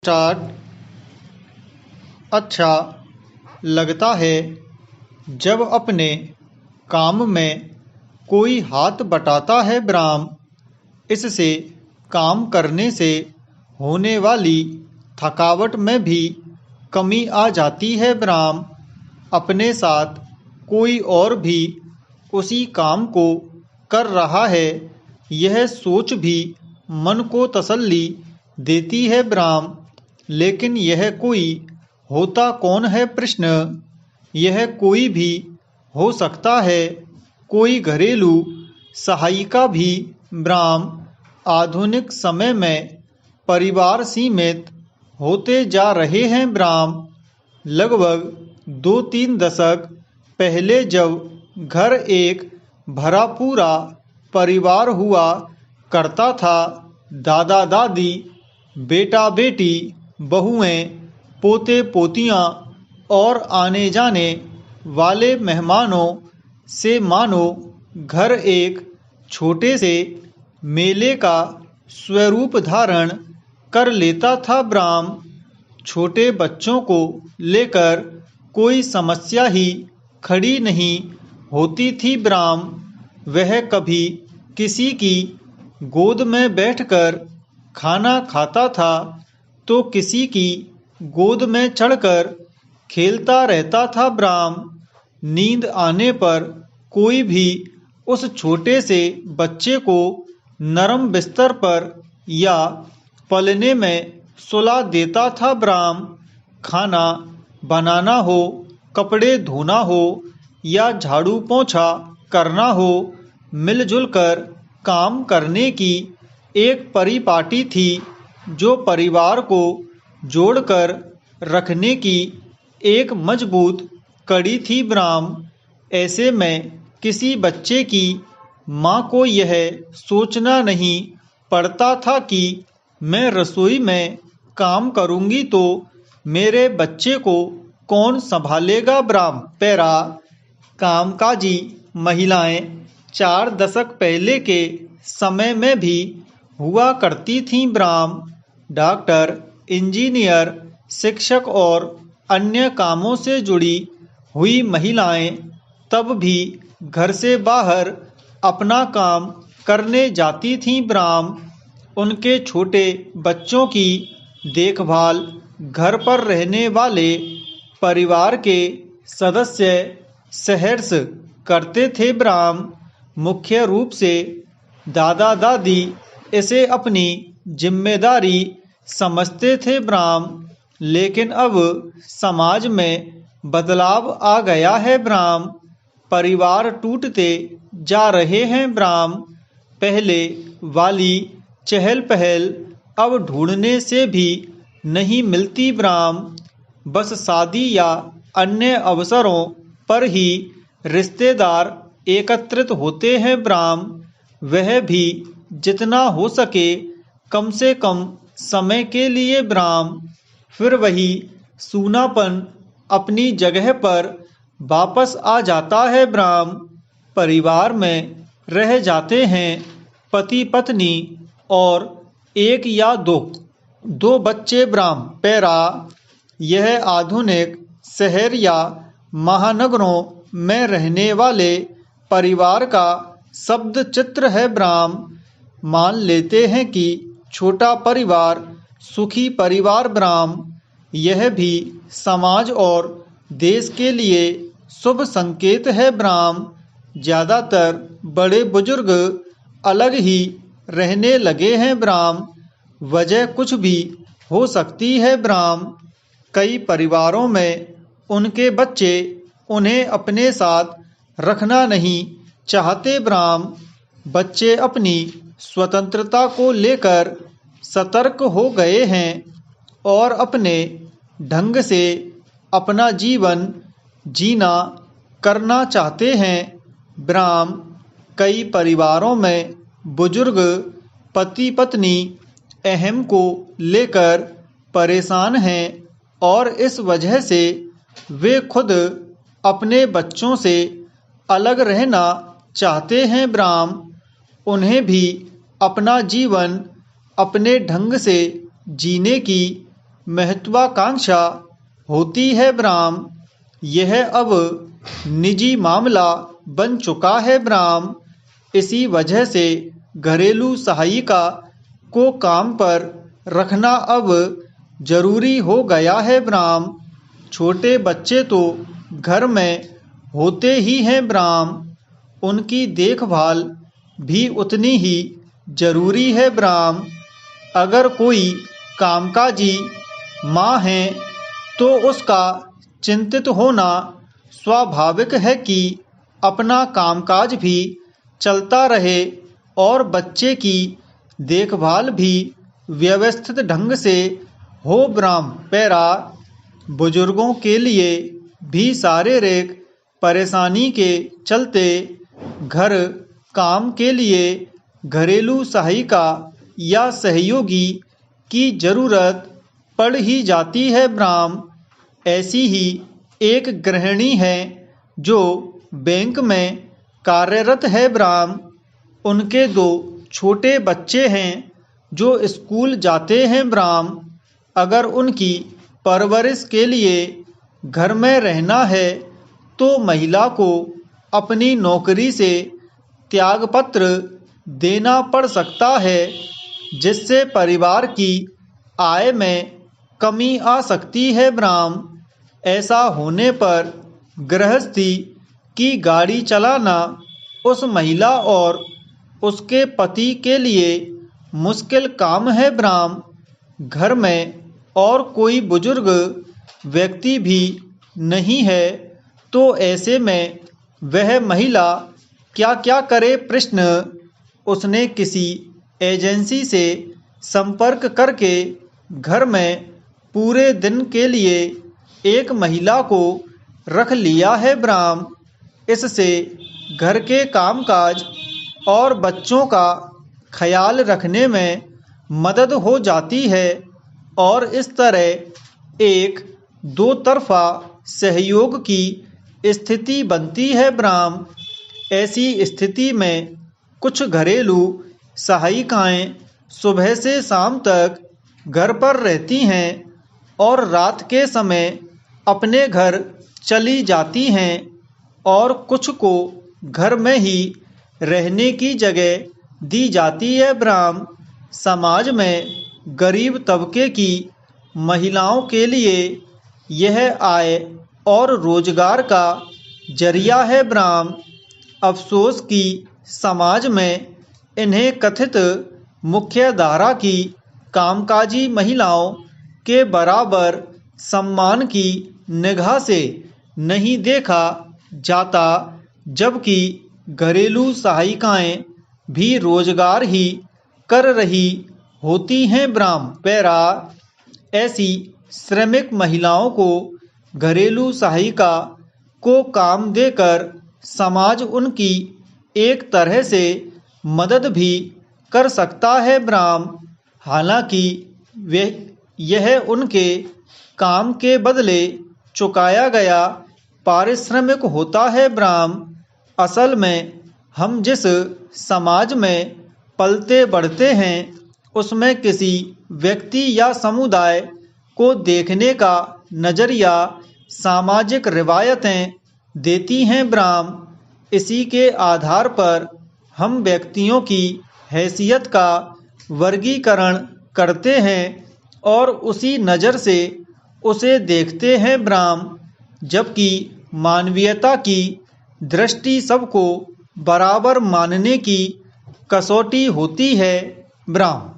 Start. अच्छा लगता है जब अपने काम में कोई हाथ बटाता है ब्राह्म। इससे काम करने से होने वाली थकावट में भी कमी आ जाती है ब्राह्म। अपने साथ कोई और भी उसी काम को कर रहा है, यह सोच भी मन को तसल्ली देती है ब्राह्म। लेकिन यह कोई होता कौन है प्रश्न। यह कोई भी हो सकता है, कोई घरेलू सहायिका भी ब्राह्म। आधुनिक समय में परिवार सीमित होते जा रहे हैं ब्राह्म। लगभग 2-3 दशक पहले जब घर एक भरा पूरा परिवार हुआ करता था, दादा दादी, बेटा बेटी, बहुएं, पोते पोतियां और आने जाने वाले मेहमानों से मानो घर एक छोटे से मेले का स्वरूप धारण कर लेता था ब्राह्म। छोटे बच्चों को लेकर कोई समस्या ही खड़ी नहीं होती थी ब्राह्म। वह कभी किसी की गोद में बैठकर खाना खाता था तो किसी की गोद में चढ़कर खेलता रहता था ब्राह्म। नींद आने पर कोई भी उस छोटे से बच्चे को नरम बिस्तर पर या पलने में सुला देता था ब्राह्म। खाना बनाना हो, कपड़े धोना हो या झाड़ू पोंछा करना हो, मिलजुल कर काम करने की एक परिपाटी थी जो परिवार को जोड़कर रखने की एक मजबूत कड़ी थी ब्राह्म। ऐसे में किसी बच्चे की माँ को यह सोचना नहीं पड़ता था कि मैं रसोई में काम करूंगी तो मेरे बच्चे को कौन संभालेगा ब्राह्म। पैरा कामकाजी महिलाएं 4 दशक पहले के समय में भी हुआ करती थीं ब्राह्म। डॉक्टर, इंजीनियर, शिक्षक और अन्य कामों से जुड़ी हुई महिलाएं तब भी घर से बाहर अपना काम करने जाती थीं ब्राह्म। उनके छोटे बच्चों की देखभाल घर पर रहने वाले परिवार के सदस्य सहर्ष करते थे ब्राह्म। मुख्य रूप से दादा दादी इसे अपनी जिम्मेदारी समझते थे ब्राह्म। लेकिन अब समाज में बदलाव आ गया है ब्राह्म। परिवार टूटते जा रहे हैं ब्राह्म। पहले वाली चहल पहल अब ढूंढने से भी नहीं मिलती ब्राह्म। बस शादी या अन्य अवसरों पर ही रिश्तेदार एकत्रित होते हैं ब्राह्म। वह भी जितना हो सके कम से कम समय के लिए ब्राह्म। फिर वही सूनापन अपनी जगह पर वापस आ जाता है ब्राह्म। परिवार में रह जाते हैं पति पत्नी और एक या दो बच्चे ब्राह्म। पैरा यह आधुनिक शहर या महानगरों में रहने वाले परिवार का शब्द चित्र है ब्राह्म। मान लेते हैं कि छोटा परिवार सुखी परिवार ब्राह्म। यह भी समाज और देश के लिए शुभ संकेत है ब्राह्म। ज्यादातर बड़े बुजुर्ग अलग ही रहने लगे हैं ब्राह्म। वजह कुछ भी हो सकती है ब्राह्म। कई परिवारों में उनके बच्चे उन्हें अपने साथ रखना नहीं चाहते ब्राह्म। बच्चे अपनी स्वतंत्रता को लेकर सतर्क हो गए हैं और अपने ढंग से अपना जीवन जीना करना चाहते हैं ब्राह्म। कई परिवारों में बुजुर्ग पति पत्नी अहम को लेकर परेशान हैं और इस वजह से वे खुद अपने बच्चों से अलग रहना चाहते हैं ब्राह्म। उन्हें भी अपना जीवन अपने ढंग से जीने की महत्वाकांक्षा होती है ब्राह्म। यह अब निजी मामला बन चुका है ब्राह्म। इसी वजह से घरेलू सहायिका को काम पर रखना अब जरूरी हो गया है ब्राह्म। छोटे बच्चे तो घर में होते ही हैं ब्राह्म, उनकी देखभाल भी उतनी ही जरूरी है ब्राह्म। अगर कोई कामकाजी माँ है तो उसका चिंतित होना स्वाभाविक है कि अपना कामकाज भी चलता रहे और बच्चे की देखभाल भी व्यवस्थित ढंग से हो ब्राह्म। पैरा बुजुर्गों के लिए भी शारीरिक परेशानी के चलते घर काम के लिए घरेलू सहायिका या सहयोगी की जरूरत पड़ ही जाती है ब्राह्म। ऐसी ही एक गृहिणी है जो बैंक में कार्यरत है ब्राह्म। उनके 2 छोटे बच्चे हैं जो स्कूल जाते हैं ब्राह्म। अगर उनकी परवरिश के लिए घर में रहना है तो महिला को अपनी नौकरी से त्यागपत्र देना पड़ सकता है, जिससे परिवार की आय में कमी आ सकती है ब्राह्म। ऐसा होने पर गृहस्थी की गाड़ी चलाना उस महिला और उसके पति के लिए मुश्किल काम है ब्राह्म। घर में और कोई बुजुर्ग व्यक्ति भी नहीं है तो ऐसे में वह महिला क्या क्या करे। प्रश्न। उसने किसी एजेंसी से संपर्क करके घर में पूरे दिन के लिए एक महिला को रख लिया है ब्राह्म। इससे घर के कामकाज और बच्चों का ख्याल रखने में मदद हो जाती है और इस तरह एक 2 तरफा सहयोग की स्थिति बनती है ब्राह्म। ऐसी स्थिति में कुछ घरेलू सहायिकाएं सुबह से शाम तक घर पर रहती हैं और रात के समय अपने घर चली जाती हैं और कुछ को घर में ही रहने की जगह दी जाती है ब्राह्म। समाज में गरीब तबके की महिलाओं के लिए यह आय और रोजगार का जरिया है ब्राह्म। अफसोस कि समाज में इन्हें कथित मुख्य धारा की कामकाजी महिलाओं के बराबर सम्मान की निगाह से नहीं देखा जाता, जबकि घरेलू सहायिकाएं भी रोजगार ही कर रही होती हैं ब्राह्म। पैरा ऐसी श्रमिक महिलाओं को घरेलू सहायिका को काम देकर समाज उनकी एक तरह से मदद भी कर सकता है ब्राह्म। हालांकि यह उनके काम के बदले चुकाया गया पारिश्रमिक होता है ब्राह्म। असल में हम जिस समाज में पलते बढ़ते हैं उसमें किसी व्यक्ति या समुदाय को देखने का नजरिया सामाजिक रिवायतें देती हैं ब्राह्म। इसी के आधार पर हम व्यक्तियों की हैसियत का वर्गीकरण करते हैं और उसी नज़र से उसे देखते हैं ब्राह्म, जबकि मानवीयता की दृष्टि सबको बराबर मानने की कसौटी होती है ब्राह्म।